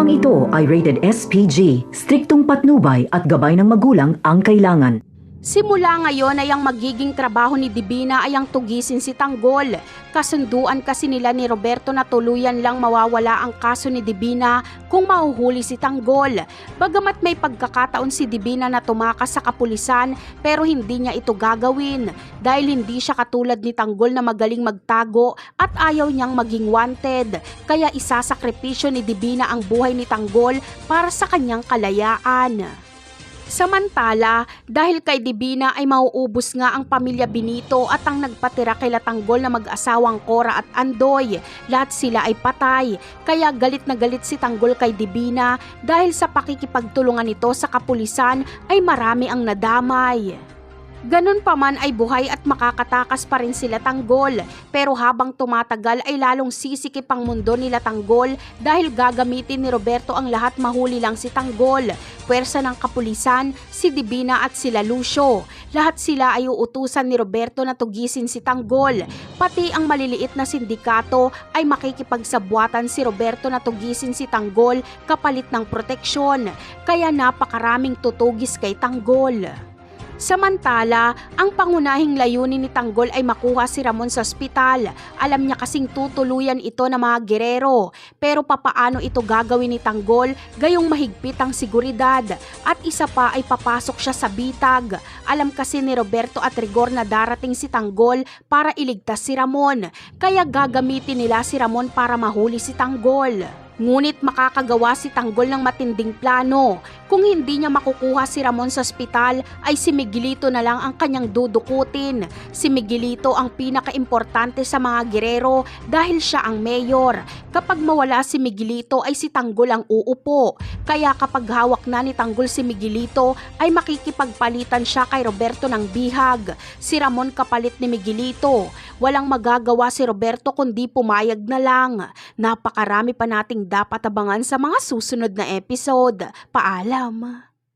Programang ito ay rated SPG, striktong patnubay at gabay ng magulang ang kailangan. Simula ngayon ay ang magiging trabaho ni Divina ay ang tugisin si Tanggol. Kasunduan kasi nila ni Roberto na tuluyan lang mawawala ang kaso ni Divina kung mahuhuli si Tanggol. Bagamat may pagkakataon si Divina na tumakas sa kapulisan pero hindi niya ito gagawin dahil hindi siya katulad ni Tanggol na magaling magtago at ayaw niyang maging wanted. Kaya isasakripisyo ni Divina ang buhay ni Tanggol para sa kanyang kalayaan. Samantala, dahil kay Divina ay mauubos nga ang pamilya Benito at ang nagpatira kay Tanggol na mag-asawang Cora at Andoy. Lahat sila ay patay, kaya galit na galit si Tanggol kay Divina dahil sa pakikipagtulungan nito sa kapulisan ay marami ang nadamay. Ganun pa man ay buhay at makakatakas pa rin sila Tanggol, pero habang tumatagal ay lalong sisikip ang mundo nila Tanggol dahil gagamitin ni Roberto ang lahat mahuli lang si Tanggol. Pwersa ng kapulisan, si Divina at sila Lucio. Lahat sila ay uutusan ni Roberto na tugisin si Tanggol. Pati ang maliliit na sindikato ay makikipagsabwatan si Roberto na tugisin si Tanggol kapalit ng proteksyon. Kaya napakaraming tutugis kay Tanggol. Samantala, ang pangunahing layunin ni Tanggol ay makuha si Ramon sa ospital. Alam niya kasing tutuluyan ito ng mga gerero. Pero papaano ito gagawin ni Tanggol gayong mahigpit ang seguridad? At isa pa ay papasok siya sa bitag. Alam kasi ni Roberto at Rigor na darating si Tanggol para iligtas si Ramon. Kaya gagamitin nila si Ramon para mahuli si Tanggol. Ngunit makakagawa si Tanggol ng matinding plano. Kung hindi niya makukuha si Ramon sa ospital, ay si Miguelito na lang ang kanyang dudukutin. Si Miguelito ang pinakaimportante sa mga gerero dahil siya ang mayor. Kapag mawala si Miguelito ay si Tanggol ang uupo. Kaya kapag hawak na ni Tanggol si Miguelito ay makikipagpalitan siya kay Roberto ng bihag. Si Ramon kapalit ni Miguelito. Walang magagawa si Roberto kundi pumayag na lang. Napakarami pa nating dapat abangan sa mga susunod na episode. Paalam!